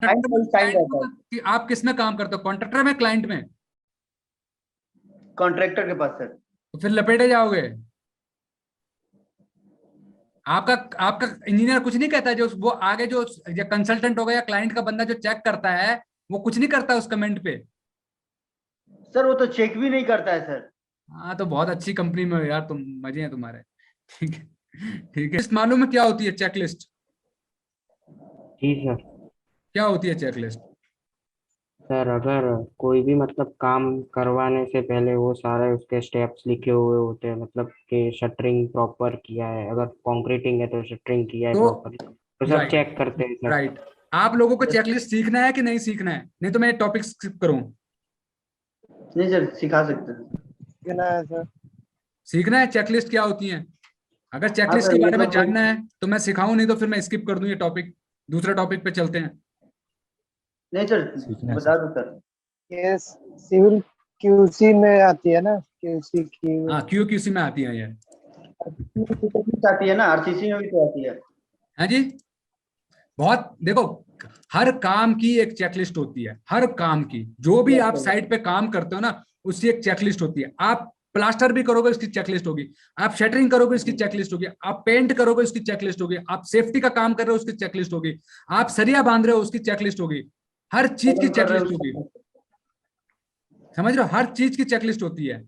Sign रहता है। कि आप किस में काम करते हो, कॉन्ट्रैक्टर में, क्लाइंट में? कॉन्ट्रैक्टर के पास सर। तो फिर लपेटे जाओगे। आपका आपका इंजीनियर कुछ नहीं कहता, जो वो आगे जो कंसल्टेंट होगा या क्लाइंट का बंदा जो चेक करता है, वो कुछ नहीं करता उस कमेंट पे? सर वो तो चेक भी नहीं करता है सर। हाँ, तो बहुत अच्छी कंपनी में हो यार तुम, मजे हैं तुम्हारे। ठीक है, ठीक है। मालूम है क्या होती है चेकलिस्ट? जी सर। क्या होती है चेकलिस्ट? सर अगर कोई भी मतलब काम करवाने से पहले वो सारे उसके स्टेप्स लिखे हुए होते हैं, मतलब कि शटरिंग प्रॉपर किया है, अगर कंक्रीटिंग है तो शटरिंग किया है तो प्रॉपर, तो सब राइट, चेक करते हैं सर। राइट। आप लोगों को चेकलिस्ट सीखना है कि नहीं सीखना है? नहीं तो मैं टॉपिक स्किप करूं? नहीं सर, सिखा सकते हैं। सीखना है सर। सीखना है चेकलिस्ट क्या होती है। अगर हाँ चेकलिस्ट सर, के ये बारे में सब जानना है तो मैं सिखाऊं, नहीं तो फिर मैं स्किप कर दूं ये टॉपिक, दूसरे टॉपिक पे चलते हैं। नहीं सर, बता दो सर। ये सिविल क्यूसी में आती है ना, क्यूसी की। हाँ, क्यूसी में आती है ये। आती है ना, आरसीसी में भी तो आती है। हाँ जी। बहुत देखो, हर काम की एक चेकलिस्ट होती है, हर काम की। जो भी आप साइट पे काम करते हो ना, उसकी एक चेकलिस्ट होती है। आप प्लास्टर भी करोगे, उसकी चेकलिस्ट होगी। आप शटरिंग करोगे, इसकी चेकलिस्ट होगी। आप पेंट करोगे, उसकी चेकलिस्ट होगी। आप सेफ्टी का काम कर रहे हो, उसकी चेकलिस्ट होगी। आप सरिया बांध रहे हो, उसकी चेकलिस्ट होगी। हर चीज की चेकलिस्ट होगी। समझ रहे हो, हर चीज की चेकलिस्ट होती है।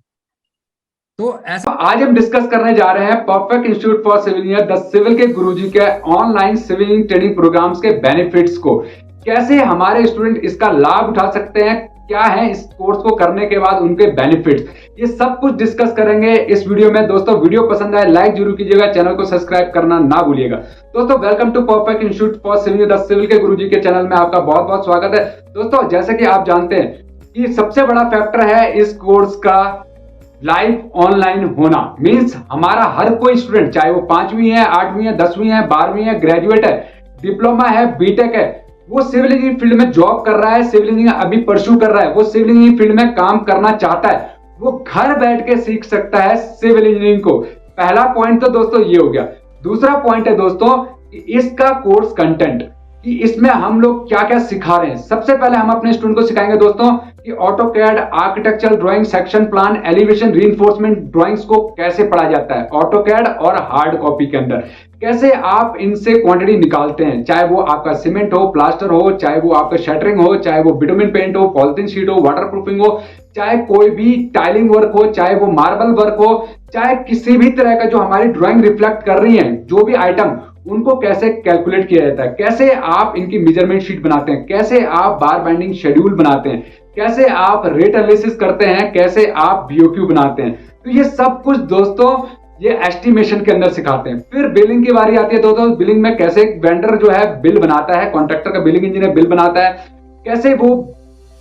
तो ऐसा आज हम डिस्कस करने जा रहे हैं perfect institute for civil engineer the civil के गुरुजी के ऑनलाइन सिविल ट्रेनिंग प्रोग्राम्स के बेनिफिट्स को। कैसे हमारे स्टूडेंट इसका लाभ उठा सकते हैं, क्या है इस कोर्स को करने के बाद उनके बेनिफिट्स, ये सब कुछ डिस्कस करेंगे इस वीडियो में। दोस्तों वीडियो पसंद आए लाइक जरूर कीजिएगा, चैनल को सब्सक्राइब करना ना भूलिएगा। दोस्तों welcome to perfect institute for civil the civil के गुरुजी के चैनल में आपका बहुत बहुत स्वागत है। दोस्तों जैसे कि आप जानते हैं कि सबसे बड़ा फैक्टर है इस कोर्स का लाइव ऑनलाइन होना। मींस हमारा हर कोई स्टूडेंट, चाहे वो 5वीं है, 8वीं है, 10वीं है, 12वीं है, ग्रेजुएट है, डिप्लोमा है, बीटेक है, वो सिविल इंजीनियरिंग फील्ड में जॉब कर रहा है, सिविल इंजीनियरिंग अभी परस्यू कर रहा है, वो सिविल इंजीनियरिंग फील्ड में काम करना चाहता है, वो घर बैठ के सीख सकता है सिविल इंजीनियरिंग को। पहला पॉइंट तो दोस्तों ये हो गया। दूसरा पॉइंट है दोस्तों इसका कोर्स कंटेंट, कि इसमें हम लोग क्या क्या सिखा रहे हैं। सबसे पहले हम अपने स्टूडेंट को सिखाएंगे दोस्तों कि AutoCAD, architectural drawing, section plan, elevation, reinforcement drawings को कैसे पढ़ा जाता है ऑटोकैड और हार्ड कॉपी के अंदर। कैसे आप इनसे क्वांटिटी निकालते हैं, चाहे वो आपका सीमेंट हो, प्लास्टर हो, चाहे वो आपका शटरिंग हो, चाहे वो बिटुमिन पेंट हो, पॉलिथीन शीट हो, वाटरप्रूफिंग हो, चाहे कोई भी टाइलिंग वर्क हो, चाहे वो मार्बल वर्क हो, चाहे किसी भी तरह का जो हमारी ड्राइंग रिफ्लेक्ट कर रही है जो भी आइटम, उनको कैसे कैलकुलेट किया जाता है, कैसे आप इनकी मेजरमेंट शीट बनाते हैं, कैसे आप बार बाइंडिंग शेड्यूल बनाते हैं, कैसे आप रेट एनालिसिस करते हैं, कैसे आप बीओक्यू बनाते हैं। तो ये सब कुछ दोस्तों ये एस्टिमेशन के अंदर सिखाते हैं। फिर बिलिंग की बारी आती है दोस्तों। बिलिंग में कैसे वेंडर जो है बिल बनाता है, कॉन्ट्रैक्टर का बिलिंग इंजीनियर बिल बनाता है, कैसे वो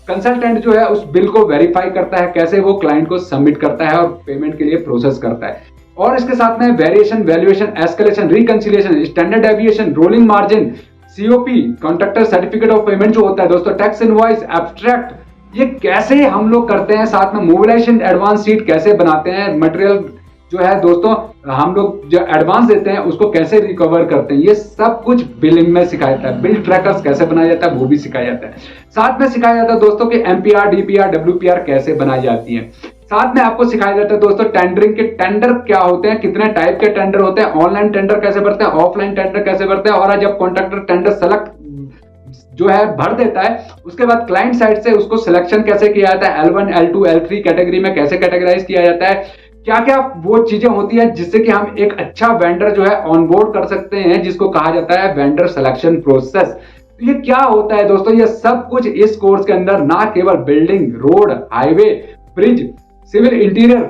कंसल्टेंट जो है उस बिल को वेरीफाई करता है, कैसे वो क्लाइंट को सबमिट करता है और पेमेंट के लिए प्रोसेस करता है। और इसके साथ में variation, valuation, escalation, reconciliation, standard deviation, rolling margin, COP, contractor certificate of payment जो होता है दोस्तों, टैक्स इनवॉइस, एब्स्ट्रैक्ट, ये कैसे हम लोग करते हैं। साथ में मोबिलाइजेशन एडवांस शीट कैसे बनाते हैं, मटेरियल जो है दोस्तों हम लोग जो एडवांस देते हैं उसको कैसे रिकवर करते हैं, ये सब कुछ बिलिंग में सिखाया जाता है। बिल ट्रैकर्स कैसे बनाया जाता है वो भी सिखाया जाता है। साथ में सिखाया जाता है दोस्तों कि एमपीआर, डीपीआर, डब्ल्यूपीआर कैसे बनाई जाती है। साथ में आपको सिखाया जाता है दोस्तों टेंडरिंग के टेंडर क्या होते हैं, कितने टाइप के टेंडर होते हैं, ऑनलाइन टेंडर कैसे भरते हैं, ऑफलाइन टेंडर कैसे भरते हैं, और जब कॉन्ट्रैक्टर टेंडर सेलेक्ट जो है भर देता है उसके बाद क्लाइंट साइड से उसको सिलेक्शन कैसे किया जाता है, L1, L2, L3 कैटेगरी में कैसे कैटेगराइज किया जाता है, क्या क्या वो चीजें होती है जिससे कि हम एक अच्छा वेंडर जो है ऑनबोर्ड कर सकते हैं, जिसको कहा जाता है वेंडर सिलेक्शन प्रोसेस। तो ये क्या होता है दोस्तों, ये सब कुछ इस कोर्स के अंदर ना केवल building, road, highway, bridge, civil interior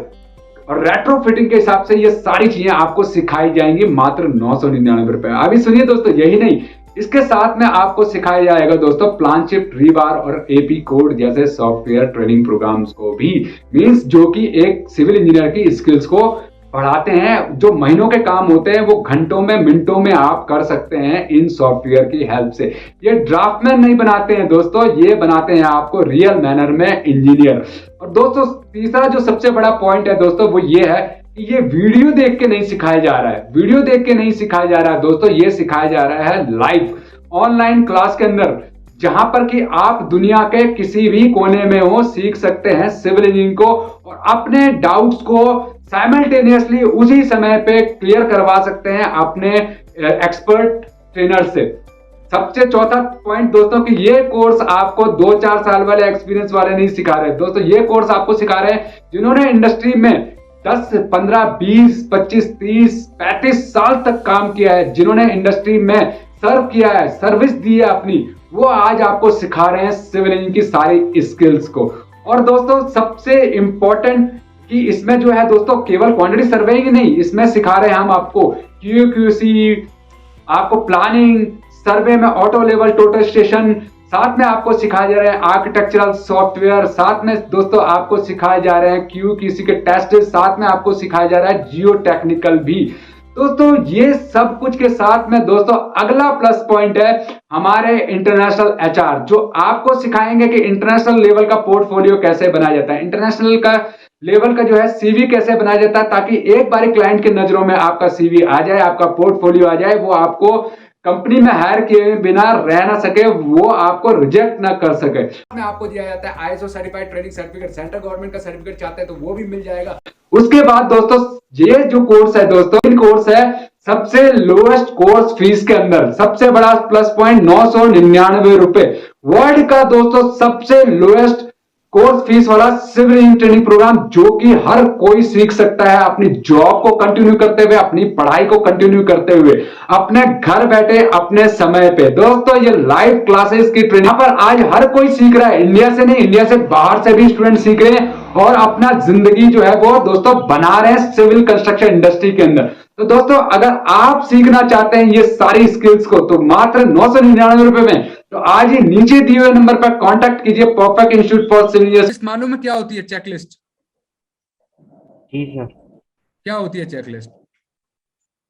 और रेट्रोफिटिंग के हिसाब से ये सारी चीजें आपको सिखाई जाएंगी मात्र 999 रुपए। अभी सुनिए दोस्तों, यही नहीं, इसके साथ में आपको सिखाया जाएगा दोस्तों प्लानशिफ्ट, रीबार और एपी कोड जैसे सॉफ्टवेयर ट्रेनिंग प्रोग्राम्स को भी। मींस जो कि एक सिविल इंजीनियर की स्किल्स को बढ़ाते हैं। जो महीनों के काम होते हैं वो घंटों में, मिनटों में आप कर सकते हैं इन सॉफ्टवेयर की हेल्प से। ये ड्राफ्टमैन नहीं बनाते हैं दोस्तों, ये बनाते हैं आपको रियल मैनर में इंजीनियर। और दोस्तों तीसरा जो सबसे बड़ा पॉइंट है दोस्तों वो ये है कि ये वीडियो देख के नहीं सिखाया जा रहा है, वीडियो देख के नहीं सिखाया जा रहा है दोस्तों, ये सिखाया जा रहा है लाइव ऑनलाइन क्लास के अंदर। जहां पर कि आप दुनिया के किसी भी कोने में हो सीख सकते हैं सिविल इंजीनियरिंग को और अपने डाउट्स को साइमल्टेनियसली उसी समय पे क्लियर करवा सकते हैं अपने एक्सपर्ट ट्रेनर से। सबसे चौथा पॉइंट दोस्तों कि ये कोर्स आपको 2-4 साल वाले एक्सपीरियंस वाले नहीं सिखा रहे दोस्तों, ये कोर्स आपको सिखा रहे हैं जिन्होंने इंडस्ट्री में 10, 15, 20, 25, 30, 35 साल तक काम किया है, जिन्होंने इंडस्ट्री में सर्व किया है, सर्विस दी है अपनी, वो आज आपको सिखा रहे हैं सिविल इंजीनियरिंग की सारी स्किल्स को। और दोस्तों सबसे इंपॉर्टेंट कि इसमें जो है दोस्तों केवल क्वांटिटी सर्वेइंग ही नहीं, इसमें सिखा रहे हैं हम आपको QQC, आपको प्लानिंग, सर्वे में ऑटो लेवल टोटल स्टेशन, साथ में आपको सिखाए जा रहे हैं आर्किटेक्चरल सॉफ्टवेयर, साथ में दोस्तों आपको सिखाए जा रहे हैं QQC के टेस्ट, साथ में आपको सिखाया जा रहा है जियो टेक्निकल भी। दोस्तों ये सब कुछ के साथ में दोस्तों अगला प्लस पॉइंट है हमारे इंटरनेशनल HR, जो आपको सिखाएंगे कि इंटरनेशनल लेवल का पोर्टफोलियो कैसे बनाया जाता है, इंटरनेशनल का लेवल का जो है CV कैसे बनाया जाता है, ताकि एक बार क्लाइंट की नजरों में आपका CV आ जाए, आपका पोर्टफोलियो आ जाए, वो आपको कंपनी में हायर किए बिना रह ना सके, वो आपको रिजेक्ट ना कर सके। में आपको दिया जाता है ISO certified training certificate, central government का सर्टिफिकेट चाहते हैं तो वो भी मिल जाएगा। उसके बाद दोस्तों ये जो कोर्स है दोस्तों, इन कोर्स है सबसे लोएस्ट कोर्स फीस के अंदर, सबसे बड़ा प्लस पॉइंट 999 रुपए, वर्ल्ड का दोस्तों सबसे लोएस्ट कोर्स फीस वाला सिविल इंजीनियरिंग ट्रेनिंग प्रोग्राम, जो कि हर कोई सीख सकता है अपनी जॉब को कंटिन्यू करते हुए, अपनी पढ़ाई को कंटिन्यू करते हुए, अपने घर बैठे अपने समय पे। दोस्तों ये लाइव क्लासेस की ट्रेनिंग पर आज हर कोई सीख रहा है, इंडिया से नहीं, इंडिया से बाहर से भी स्टूडेंट सीख रहे हैं और अपना जिंदगी जो है वो दोस्तों बना रहे हैं सिविल कंस्ट्रक्शन इंडस्ट्री के अंदर। तो दोस्तों अगर आप सीखना चाहते हैं ये सारी स्किल्स को तो मात्र 999 रुपए में, तो आज ही नीचे दिए हुए नंबर पर कांटेक्ट कीजिए perfect institute for civil engineers. मालूम है क्या होती है चेकलिस्ट? जी सर। क्या होती है चेकलिस्ट?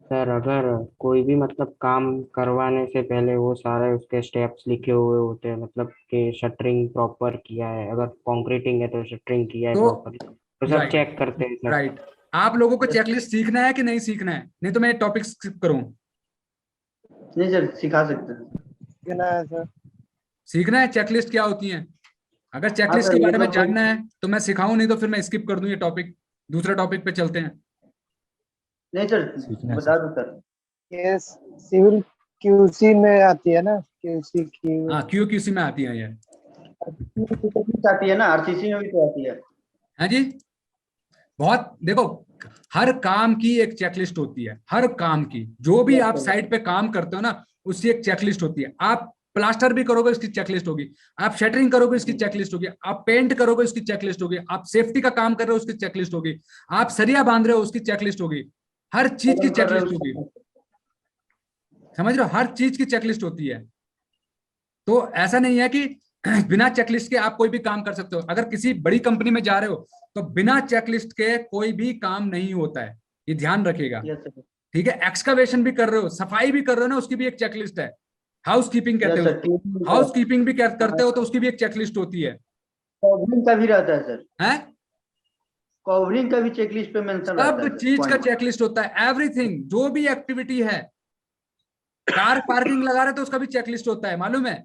सर अगर कोई भी मतलब काम करवाने से पहले वो सारे उसके स्टेप्स लिखे हुए होते हैं, मतलब कि शटरिंग प्रॉपर किया है, अगर कंक्रीटिंग है तो शटरिंग किया है तो प्रॉपर, तो सब राइट चेक करते हैं सर। राइट, आप लोगों को चेकलिस्ट सीखना है कि नहीं सीखना है? नहीं तो मैं टॉपिक स्किप करूं? नहीं सर, सिखा सकते हैं। कहना है सर। सीखना है चेकलिस्ट क्या होती है? अगर चेकलिस्ट सर, के ये बारे में तो जानना है तो मैं सिखाऊं, नहीं तो फिर मैं स्किप कर दूं ये टॉपिक, दूसरे टॉपिक पे चलते हैं। नहीं सर, बता दो सर। ये सिविल QC में आती है ना, QC की हाँ QQC में आती है ये। आती है ना, RCC में भी तो आती है। हाँ जी, बहुत देखो, हर काम की एक चेकलिस्ट होती है, हर काम की, जो भी आप साइट पे काम करते हो ना उसकी एक चेकलिस्ट होती है। आप प्लास्टर भी करोगे इसकी चेकलिस्ट होगी, आप शटरिंग करोगे इसकी चेकलिस्ट होगी, आप पेंट करोगे इसकी चेकलिस्ट होगी, आप सेफ्टी का काम कर रहे हो उसकी चेकलिस्ट होगी, आप सरिया बांध रहे हो उसकी चेकलिस्ट होगी, हर चीज की चेकलिस्ट होगी। समझ रहे हो, हर चीज की चेकलिस्ट होती है। तो ऐसा नहीं है कि बिना चेकलिस्ट के आप कोई भी काम कर सकते हो। अगर किसी बड़ी कंपनी में जा रहे हो तो बिना चेकलिस्ट के कोई भी काम नहीं होता है, ये ध्यान रखिएगा। ठीक है, एक्सकवेशन भी कर रहे हो, सफाई भी कर रहे हो ना, उसकी भी एक चेकलिस्ट है। हाउस कीपिंग कहते हैं, हाउस कीपिंग भी करते हो तो उसकी भी एक चेकलिस्ट होती है। कवरिंग का भी रहता है सर, हैं? कवरिंग का भी चेकलिस्ट पे मेंशन रहता है सब चीज का चेकलिस्ट होता है, एवरीथिंग, जो भी एक्टिविटी है। कार पार्किंग लगा रहे तो उसका भी चेकलिस्ट होता है, मालूम है?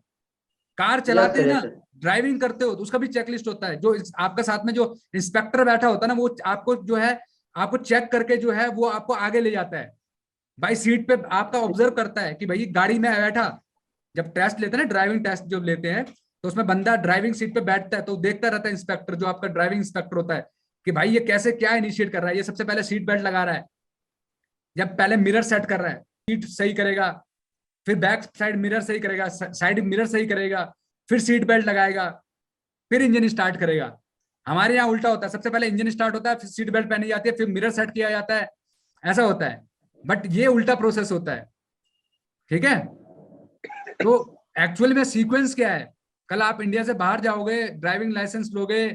कार चलाते हैं ना, ड्राइविंग करते हो तो उसका भी चेकलिस्ट होता है। जो आपका साथ में जो इंस्पेक्टर बैठा होता है ना, वो आपको जो है आपको चेक करके जो है वो आपको आगे ले जाता है, भाई सीट पे आपका ऑब्जर्व करता है कि भाई गाड़ी में बैठा। जब टेस्ट लेते हैं ना, ड्राइविंग टेस्ट जब लेते हैं तो उसमें बंदा ड्राइविंग सीट पे बैठता है तो देखता रहता है इंस्पेक्टर, जो आपका ड्राइविंग इंस्पेक्टर होता है, कि भाई ये कैसे क्या इनिशिएट कर रहा है। ये सबसे पहले सीट बेल्ट लगा रहा है, जब पहले मिरर सेट कर रहा है, सीट सही करेगा, फिर बैक साइड मिरर सही करेगा, साइड मिरर सही करेगा, फिर सीट बेल्ट लगाएगा, फिर इंजन स्टार्ट करेगा। हमारे यहाँ उल्टा होता है, सबसे पहले इंजन स्टार्ट होता है, फिर सीट बेल्ट पहनी जाती है, फिर मिरर सेट किया जाता है, ऐसा होता है। बट ये उल्टा प्रोसेस होता है, ठीक है? तो एक्चुअल में सीक्वेंस क्या है, कल आप इंडिया से बाहर जाओगे, ड्राइविंग लाइसेंस लोगे,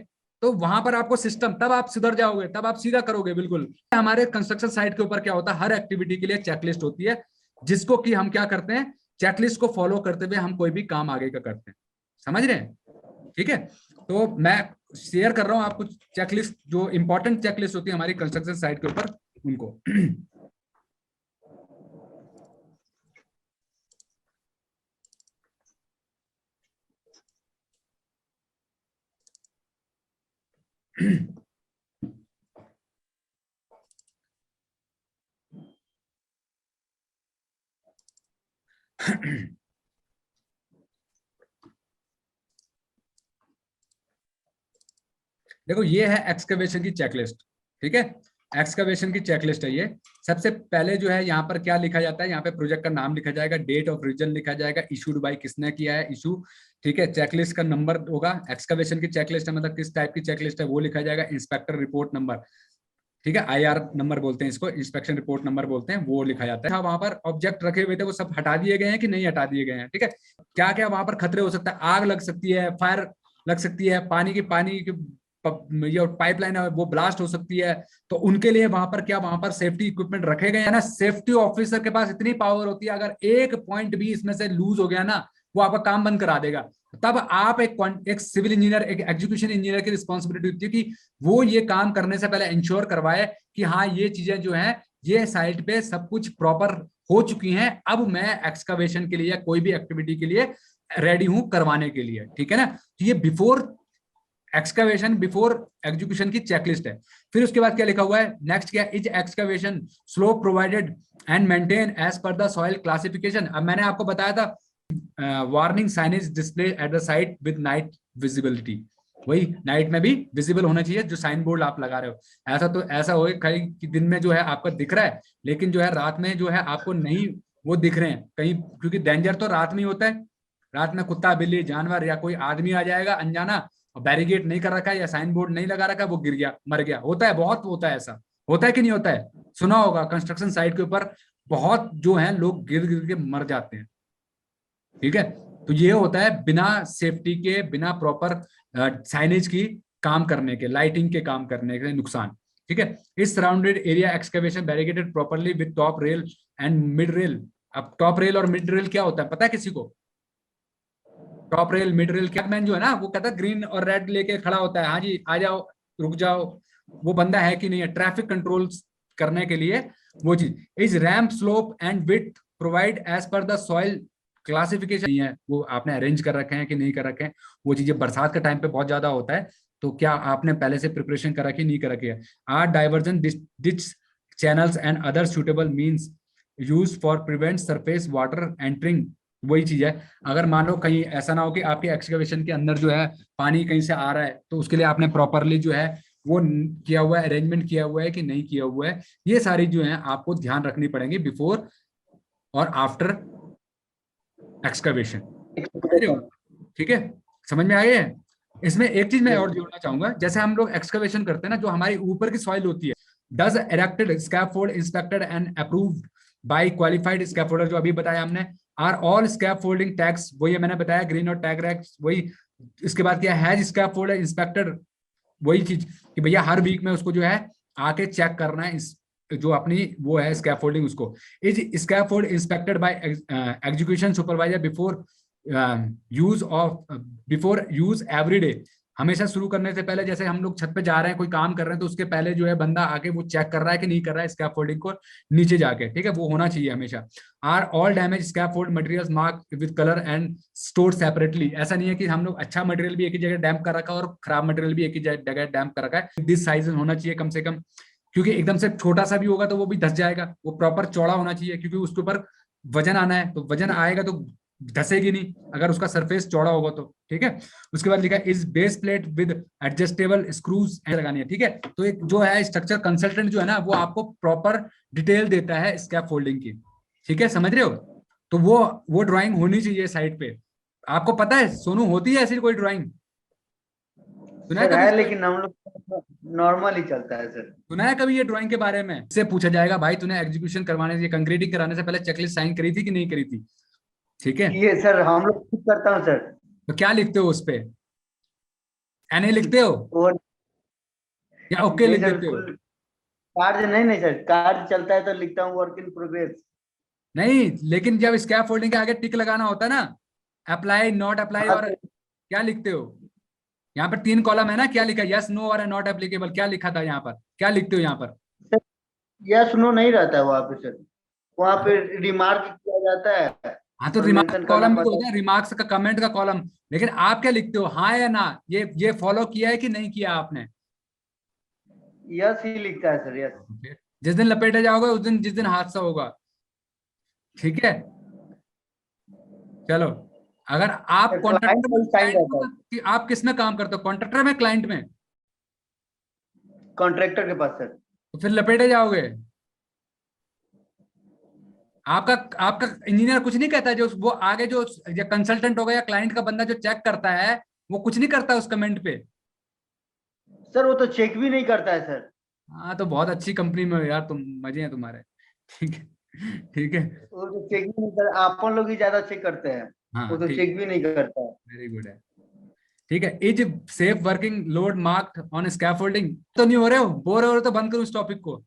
तो वहां पर आपको सिस्टम, तब आप सुधर जाओगे, तब आप सीधा करोगे बिल्कुल। हमारे कंस्ट्रक्शन साइट के ऊपर क्या होता है, हर एक्टिविटी के लिए चेकलिस्ट होती है, जिसको कि हम क्या करते हैं, चेकलिस्ट को फॉलो करते हुए हम कोई भी काम आगे का करते हैं। समझ रहे हैं? ठीक है, तो मैं शेयर कर रहा हूं आपको चेकलिस्ट, जो इंपॉर्टेंट चेकलिस्ट होती है हमारी कंस्ट्रक्शन साइट के ऊपर, उनको। देखो ये है एक्सकवेशन की चेकलिस्ट, ठीक है। एक्सकवेशन की चेकलिस्ट है ये। सबसे पहले जो है यहाँ पर क्या लिखा जाता है, यहाँ पे प्रोजेक्ट का नाम लिखा जाएगा, डेट ऑफ रीजन लिखा जाएगा, इशूड बाय किसने किया है इशू, ठीक है। चेकलिस्ट का नंबर होगा, एक्सकवेशन की चेकलिस्ट है मतलब किस टाइप की चेकलिस्ट है वो लिखा जाएगा, इंस्पेक्टर रिपोर्ट नंबर, ठीक है, IR नंबर बोलते हैं इसको, इंस्पेक्शन रिपोर्ट नंबर बोलते हैं, वो लिखा जाता है। वहां पर ऑब्जेक्ट रखे हुए थे वो सब हटा दिए गए हैं कि नहीं हटा दिए गए हैं, ठीक है। क्या क्या वहां पर खतरे हो सकता है, आग लग सकती है, फायर लग सकती है, पानी की ये पाइपलाइन है वो ब्लास्ट हो सकती है, तो उनके लिए वहां पर क्या वहां पर सेफ्टी इक्विपमेंट रखे गए हैं ना। सेफ्टी ऑफिसर के पास इतनी पावर होती है, अगर एक पॉइंट भी इसमें से लूज हो गया ना, वो आपका काम बंद करा देगा। तब आप एक सिविल इंजीनियर, एक एग्जीक्यूशन इंजीनियर की रिस्पॉन्सिबिलिटी होती है कि वो ये काम करने से पहले इंश्योर करवाए कि हाँ ये चीजें जो है ये साइट पे सब कुछ प्रॉपर हो चुकी हैं, अब मैं एक्सकवेशन के लिए या कोई भी एक्टिविटी के लिए रेडी हूं करवाने के लिए, ठीक है ना। तो ये बिफोर एक्सकवेशन, बिफोर एग्जीक्यूशन की चेकलिस्ट है। फिर उसके बाद क्या लिखा हुआ है, नेक्स्ट क्या, is excavation slope provided and maintain as per the soil classification. अब मैंने आपको बताया था warning signage display at the site with night visibility, वही नाइट में भी विजिबल होना चाहिए जो साइन बोर्ड आप लगा रहे हो। ऐसा तो ऐसा हो कहीं कि दिन में जो है आपका दिख रहा है, लेकिन जो है रात में जो है आपको नहीं वो दिख रहे हैं कहीं, क्योंकि डेंजर तो रात में ही होता है। रात में कुत्ता बिल्ली जानवर या कोई आदमी आ जाएगा अनजाना, और बैरिकेड नहीं कर रखा है या साइन बोर्ड नहीं लगा रखा है, वो गिर गया मर गया, होता है, बहुत होता है ऐसा, होता है कि नहीं होता है, सुना होगा कंस्ट्रक्शन साइट के ऊपर बहुत जो है लोग गिर गिर के मर जाते हैं, ठीक है। तो ये होता है बिना सेफ्टी के, बिना प्रॉपर साइनेज की काम करने के, लाइटिंग के काम करने के नुकसान, ठीक है। इस surrounded area excavation barricaded properly with top rail and mid rail. अब टॉप रेल और मिड रेल क्या होता है पता है किसी को? टॉप रेल मिड रेल, क्या मैन जो है ना वो कहता है ग्रीन और रेड लेके खड़ा होता है, हाँ जी आ जाओ रुक जाओ, वो बंदा है कि नहीं है ट्रैफिक कंट्रोल करने के लिए वो चीज। Is ramp slope and width provide as per the soil classification नहीं है, वो आपने अरेंज कर रखे हैं कि नहीं कर रखे हैं, वो चीजें बरसात के टाइम पे बहुत ज्यादा होता है, तो क्या आपने पहले से प्रिपरेशन कर रखी नहीं कर रखी है। Are diversion ditch channels and other suitable means use for prevent surface water entering, वही चीज है। अगर मान लो कहीं ऐसा ना हो कि आपके एक्सकवेशन के अंदर जो है पानी कहीं से आ रहा है, तो उसके लिए आपने प्रॉपरली जो है वो किया हुआ है, अरेंजमेंट किया हुआ है कि नहीं किया हुआ है, ये सारी जो है आपको ध्यान रखनी पड़ेगी बिफोर और आफ्टर एक्सकवेशन, ठीक है, समझ में आ गया है। इसमें एक चीज मैं और जोड़ना चाहूंगा, जैसे हम लोग एक्सकवेशन करते हैं ना, जो हमारी ऊपर की सॉइल होती है, does erected scaffold inspected and approved by qualified scaffolder, जो अभी बताया हमने, आर ऑल स्कैफोल्डिंग टैग्स, वही मैंने बताया ग्रीन और टैग रैक्स, वही। इसके बाद क्या हैज स्कैफोल्ड इंस्पेक्टर, वही चीज कि भैया हर वीक में उसको जो है आके चेक करना है इस जो अपनी वो है स्कैफोल्डिंग उसको। Is scaffold inspected bye execution supervisor before use of before use every day, हमेशा शुरू करने से पहले, जैसे हम लोग छत पे जा रहे हैं कोई काम कर रहे हैं तो उसके पहले जो है बंदा आके वो चेक कर रहा है कि नहीं कर रहा है स्कैफोल्डिंग को नीचे जाके, ठीक है, वो होना चाहिए हमेशा। Are all damage scaffold materials mark with colour and store separately, ऐसा नहीं है कि हम लोग अच्छा मटेरियल भी एक ही जगह डैम्प कर रखा है और खराब मटेरियल भी एक ही जगह डैम्प कर रखा है। दिस साइज होना चाहिए कम से कम, क्योंकि एकदम से छोटा सा भी होगा तो वो भी धस जाएगा, वो प्रॉपर चौड़ा होना चाहिए, क्योंकि उसके ऊपर वजन आना है, तो वजन आएगा तो धसेगी नहीं अगर उसका सरफेस चौड़ा होगा तो, ठीक है। उसके बाद लिखा इस base plate with adjustable screws लगानी है, ठीक है। तो एक जो है स्ट्रक्चर कंसल्टेंट जो है ना वो आपको प्रॉपर डिटेल देता है स्कैप फोल्डिंग की, ठीक है, समझ रहे हो। तो वो ड्राइंग होनी चाहिए साइट पे। आपको पता है सोनू होती है ऐसी कोई ड्राइंग? सुना है सर कभी है, लेकिन हम लोग नॉर्मल ही चलता है सर। सुना है कभी ये ड्राइंग के बारे में? इससे पूछा जाएगा भाई तूने एग्जीक्यूशन करवाने से कंक्रीटिंग कराने से पहले चेकलिस्ट साइन करी थी कि नहीं करी थी, ठीक है। ये सर हम लोग खुद करता हूँ सर। तो क्या लिखते हो उस पे? एनए लिखते हो और या ओके नहीं लिख सर, देते हो? फुल कार्य नहीं सर, कार्य चलता है तो लिखता हूँ वर्क इन प्रोग्रेस। नहीं, लेकिन जब स्कैप फोल्डिंग के आगे टिक लगाना होता है ना, अप्लाई नॉट अप्लाई, हाँ और सर, क्या लिखते हो? यहाँ पर 3 कॉलम है ना, क्या लिखा, यस नो और नॉट एप्लीकेबल, क्या लिखा था यहाँ पर, क्या लिखते हो यहाँ पर? यस नो नहीं रहता है वहाँ पे सर, वहाँ पे रिमार्क किया जाता है हाँ तो और रिमार्क मेंशन करना कॉलम भी पड़ता होता है, रिमार्क्स का कमेंट का कॉलम, लेकिन आप क्या लिखते हो, हाँ या ना, ये फॉलो किया है कि नहीं किया आपने? यस ही लिखता है सर, यस। जिस दिन लपेटे जाओगे उस दिन, जिस दिन हादसा होगा, ठीक है। चलो, अगर आप सर क्लाइंट का साइन रहता है, कि आप किस में काम करते हो, कॉन्ट्रैक्टर में, क्लाइंट में? कॉन्ट्रैक्टर के पास सर। तो फिर लपेटे जाओगे। आपका आपका इंजीनियर कुछ नहीं कहता, जो वो आगे जो कंसल्टेंट होगा या क्लाइंट का बंदा जो चेक करता है, वो कुछ नहीं करता उस कमेंट पे? सर वो तो चेक भी नहीं करता है सर। हाँ, तो बहुत अच्छी कंपनी में हो यार तुम, मजे हैं तुम्हारे। ठीक है, ठीक है। वो तो चेक भी नहीं कर, अपन लोग ही ज्यादा चेक करते हैं, वो हाँ तो ठीक, चेक भी नहीं करता है। वेरी गुड है। ठीक है, is safe working load marked on scaffolding? तो नहीं हो रहे हो, बोर हो रहे हो तो बंद करो इस टॉपिक को।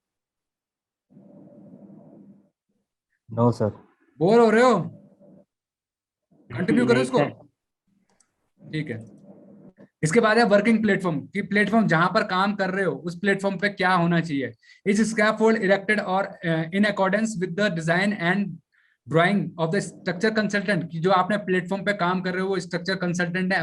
No sir. बोर हो रहे हो, कंटिन्यू करो नहीं इसको। सर। ठीक है, इसके बाद है वर्किंग प्लेटफॉर्म, कि प्लेटफॉर्म जहां पर काम कर रहे हो उस प्लेटफॉर्म पे क्या होना चाहिए। इज स्कैफोल्ड इरेक्टेड और in accordance with the design and drying of the structure consultant, कि जो आपने प्लेटफॉर्म पे काम कर रहे हो वो स्ट्रक्चर कंसल्टेंट ने